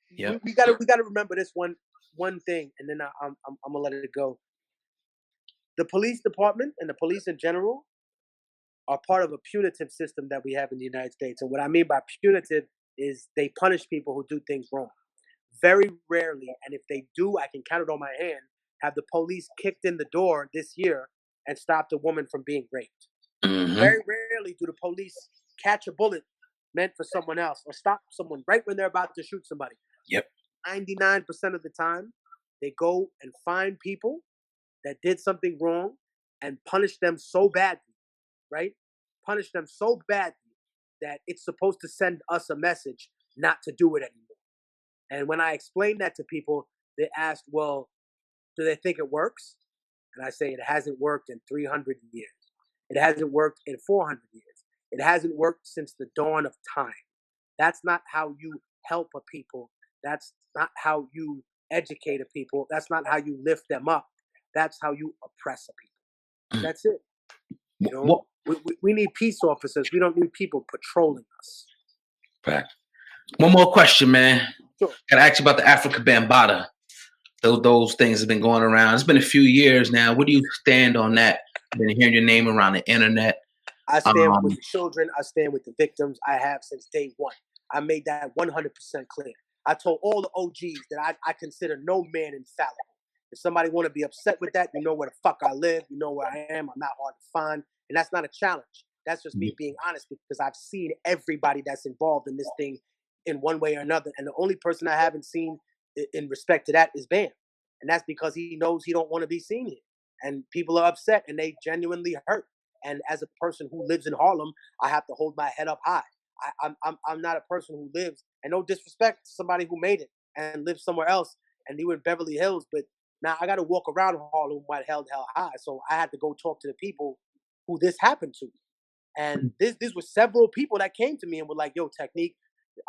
Yep. we gotta remember this one thing, and then I'm gonna let it go. The police department and the police in general are part of a punitive system that we have in the United States. And what I mean by punitive is they punish people who do things wrong. Very rarely, and if they do, I can count it on my hand, have the police kicked in the door this year and stopped a woman from being raped. Very rarely do the police catch a bullet meant for someone else or stop someone right when they're about to shoot somebody. Yep. 99% of the time, they go and find people that did something wrong and punish them so badly, right? Punish them so badly that it's supposed to send us a message not to do it anymore. And when I explain that to people, they ask, well, do they think it works? And I say it hasn't worked in 300 years. It hasn't worked in 400 years. It hasn't worked since the dawn of time. That's not how you help a people. That's not how you educate a people. That's not how you lift them up. That's how you oppress a people. That's it. You know, we need peace officers. We don't need people patrolling us. Fact. One more question, man. Sure. Gotta ask you about the Africa Bambattaa. Those things have been going around. It's been a few years now. Where do you stand on that? I've been hearing your name around the internet. I stand with the children. I stand with the victims. I have since day one. I made that 100% clear. I told all the OGs that I consider no man infallible. If somebody want to be upset with that, you know where the fuck I live. You know where I am. I'm not hard to find. And that's not a challenge. That's just me being honest because I've seen everybody that's involved in this thing in one way or another. And the only person I haven't seen in respect to that is Bam. And that's because he knows he don't want to be seen here. And people are upset and they genuinely hurt. And as a person who lives in Harlem, I have to hold my head up high. I'm not a person who lives, and no disrespect to somebody who made it and lives somewhere else and you in Beverly Hills, but now I got to walk around Harlem with my head held high. So I had to go talk to the people who this happened to. And these were several people that came to me and were like, yo, Technique,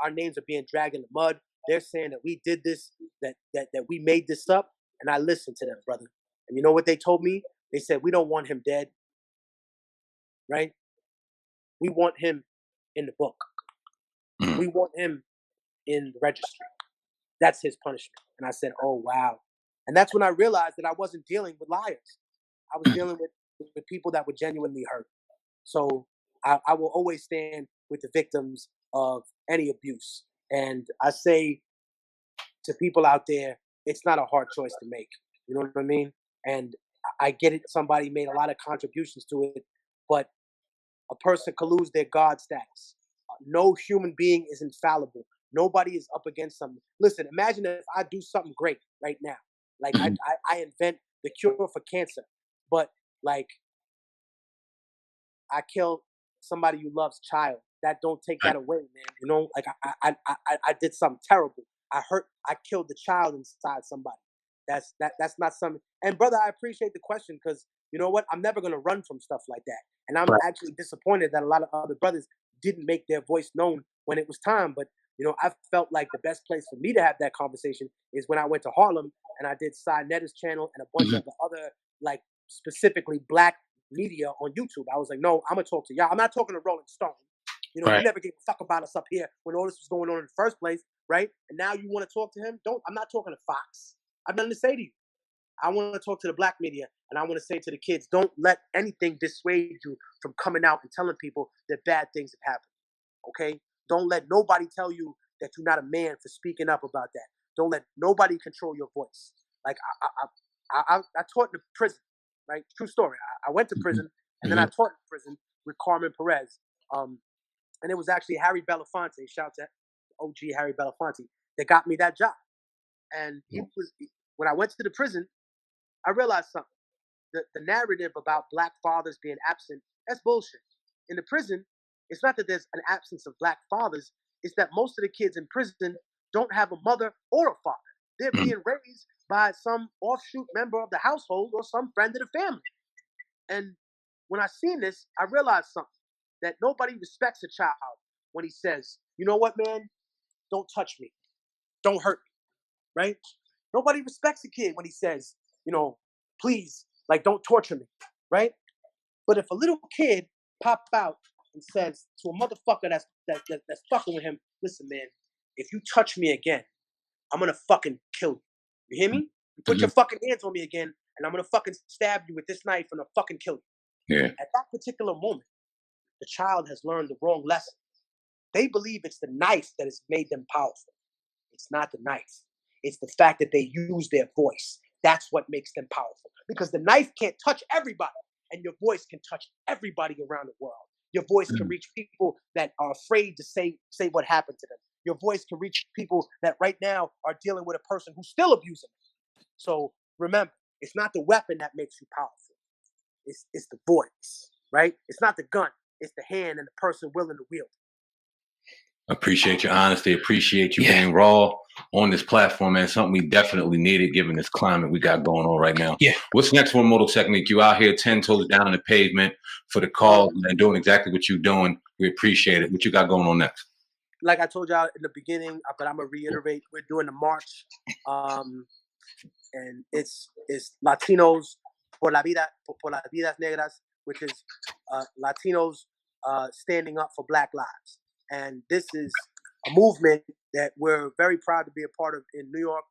our names are being dragged in the mud. They're saying that we did this, that we made this up. And I listened to them, brother. And you know what they told me? They said, we don't want him dead. Right? We want him in the book. We want him in the registry. That's his punishment. And I said, oh, wow. And that's when I realized that I wasn't dealing with liars. I was dealing with people that were genuinely hurt. So I will always stand with the victims of any abuse. And I say to people out there, it's not a hard choice to make. You know what I mean? And I get it. Somebody made a lot of contributions to it, but a person could lose their God status. No human being is infallible. Nobody is up against something. Listen, imagine if I do something great right now. Like I invent the cure for cancer, but like I kill somebody you love's child. That don't take that away, man. You know, like I did something terrible. I killed the child inside somebody. That's not something. And brother, I appreciate the question because you know what? I'm never gonna run from stuff like that. And I'm actually disappointed that a lot of other brothers didn't make their voice known when it was time. But you know, I felt like the best place for me to have that conversation is when I went to Harlem and I did Cy Netta's channel and a bunch of the other, like specifically black media on YouTube. I was like, no, I'm gonna talk to y'all. I'm not talking to Rolling Stone. You know, you never gave a fuck about us up here when all this was going on in the first place, right? And now you want to talk to him? I'm not talking to Fox. I've nothing to say to you. I want to talk to the black media, and I want to say to the kids, don't let anything dissuade you from coming out and telling people that bad things have happened, okay? Don't let nobody tell you that you're not a man for speaking up about that. Don't let nobody control your voice. Like, I taught in the prison, right? True story. I went to prison, and then I taught in prison with Carmen Perez. And it was actually Harry Belafonte, shout out to OG Harry Belafonte, that got me that job. And when I went to the prison, I realized something. The narrative about black fathers being absent, that's bullshit. In the prison, it's not that there's an absence of black fathers, it's that most of the kids in prison don't have a mother or a father. They're being raised by some offshoot member of the household or some friend of the family. And when I seen this, I realized something, that nobody respects a child when he says, you know what, man, don't touch me, don't hurt me, right? Nobody respects a kid when he says, you know, please, like, don't torture me, right? But if a little kid pop out and says to a motherfucker that's fucking with him, listen, man, if you touch me again, I'm gonna fucking kill you. You hear me? You put your fucking hands on me again, and I'm gonna fucking stab you with this knife and I'll fucking kill you. Yeah. At that particular moment, the child has learned the wrong lesson. They believe it's the knife that has made them powerful. It's not the knife. It's the fact that they use their voice. That's what makes them powerful. Because the knife can't touch everybody, and your voice can touch everybody around the world. Your voice can reach people that are afraid to say what happened to them. Your voice can reach people that right now are dealing with a person who's still abusing them. So remember, it's not the weapon that makes you powerful. It's the voice, right? It's not the gun. It's the hand and the person willing to wield it. Appreciate your honesty. Appreciate you being raw on this platform, man. Something we definitely needed given this climate we got going on right now. Yeah. What's next for Immortal Technique? You out here 10 toes down on the pavement for the cause and doing exactly what you're doing. We appreciate it. What you got going on next? Like I told y'all in the beginning, but I'm going to reiterate, we're doing the march. And it's Latinos por las vidas negras, which is Latinos standing up for Black lives. And this is a movement that we're very proud to be a part of in New York.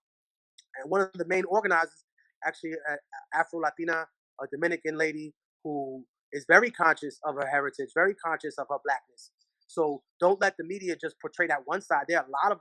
And one of the main organizers, actually an Afro-Latina, a Dominican lady who is very conscious of her heritage, very conscious of her Blackness. So don't let the media just portray that one side. There are a lot of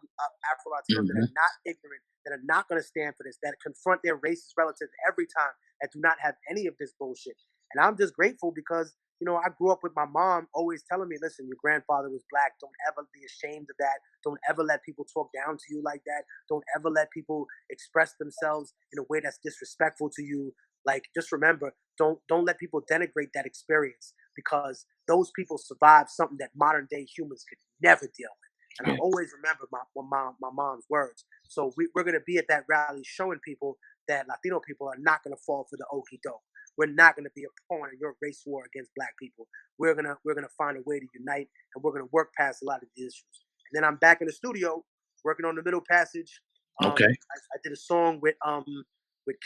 Afro-Latinos that are not ignorant, that are not going to stand for this, that confront their racist relatives every time, that do not have any of this bullshit. And I'm just grateful because, you know, I grew up with my mom always telling me, listen, your grandfather was Black. Don't ever be ashamed of that. Don't ever let people talk down to you like that. Don't ever let people express themselves in a way that's disrespectful to you. Like, just remember, don't let people denigrate that experience, because those people survived something that modern day humans could never deal with. And I always remember my mom's words. So we're going to be at that rally showing people that Latino people are not going to fall for the okie doke. We're not going to be a pawn in your race war against Black people. We're gonna find a way to unite, and we're gonna work past a lot of these issues. And then I'm back in the studio working on the Middle Passage. Okay. I did a song with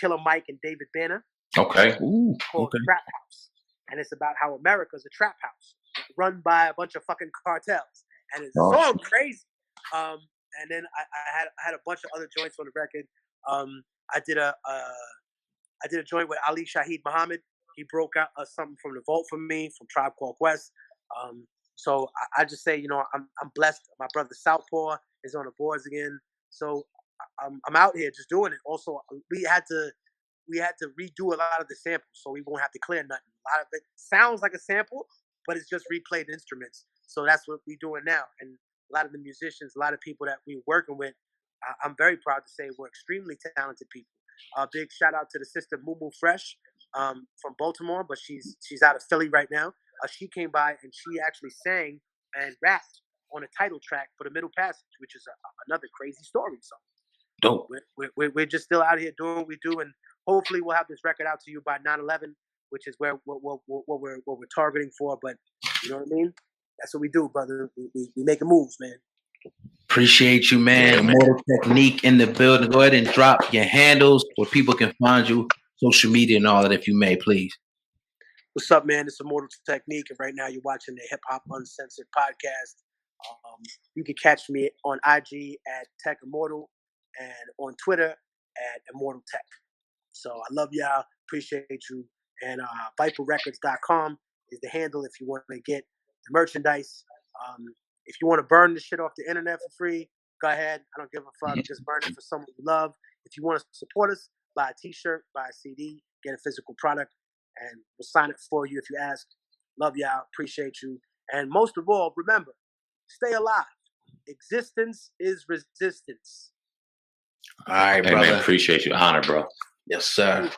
Killer Mike and David Banner. Okay. Ooh, Called Trap House, and it's about how America's a trap house run by a bunch of fucking cartels, and it's so crazy. And then I had a bunch of other joints on the record. I did a joint with Ali Shaheed Muhammad. He broke out something from the vault for me from Tribe Called Quest. So I just say, you know, I'm blessed. My brother Southpaw is on the boards again. So I'm out here just doing it. Also, we had to redo a lot of the samples, so we won't have to clear nothing. A lot of it sounds like a sample, but it's just replayed instruments. So that's what we're doing now. And a lot of the musicians, a lot of people that we're working with, I'm very proud to say we're extremely talented people. Big shout out to the sister Moo Fresh from Baltimore, but she's out of Philly right now. She came by and she actually sang and rapped on a title track for the Middle Passage, which is another crazy story. So dope. We're just still out here doing what we do, and hopefully we'll have this record out to you by 9/11, which is what we're targeting for. But you know what I mean? That's what we do, brother. We making moves, man. Appreciate you, man. Immortal Technique in the building. Go ahead and drop your handles where people can find you, social media and all that, if you may, please. What's up, man? It's Immortal Technique, and right now you're watching the Hip Hop Uncensored podcast. You can catch me on IG at Tech Immortal and on Twitter at Immortal Tech. So I love y'all. Appreciate you. And ViperRecords.com is the handle if you want to get the merchandise. If you want to burn this shit off the internet for free, go ahead. I don't give a fuck. Just burn it for someone you love. If you want to support us, buy a t-shirt, buy a CD, get a physical product, and we'll sign it for you if you ask. Love y'all. Appreciate you. And most of all, remember, stay alive. Existence is resistance. All right, hey, brother. Man, appreciate you. Honor, bro. Yes, sir.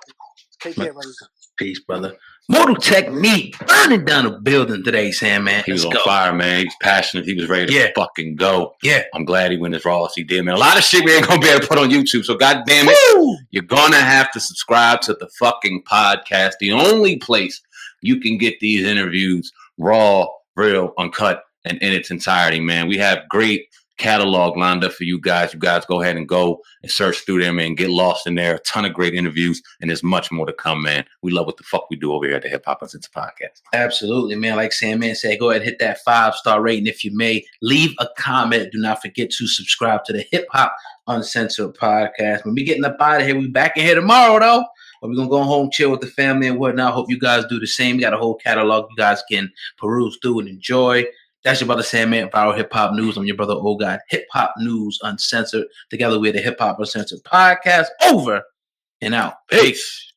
Take care, brother. Peace, brother. Immortal Technique burning down the building today, Sam, man. He was on fire, man. He was passionate. He was ready to fucking go. Yeah. I'm glad he went as raw as he did, man. A lot of shit we ain't gonna be able to put on YouTube. So God damn it, you're gonna have to subscribe to the fucking podcast. The only place you can get these interviews raw, real, uncut, and in its entirety, man. We have great catalog lined up for you guys. You guys go ahead and go and search through them and get lost in there. A ton of great interviews, and there's much more to come, man. We love what the fuck we do over here at the Hip Hop Uncensored Podcast. Absolutely, man. Like Sandman said, go ahead and hit that 5-star rating if you may. Leave a comment. Do not forget to subscribe to the Hip Hop Uncensored Podcast. When we getting up out of here, we back in here tomorrow, though. But we're going to go home, chill with the family and whatnot. Hope you guys do the same. We got a whole catalog you guys can peruse through and enjoy. That's your brother Sandman, Viral Hip Hop News. I'm your brother Old God, Hip Hop News Uncensored. Together we're the Hip Hop Uncensored Podcast. Over and out. Peace.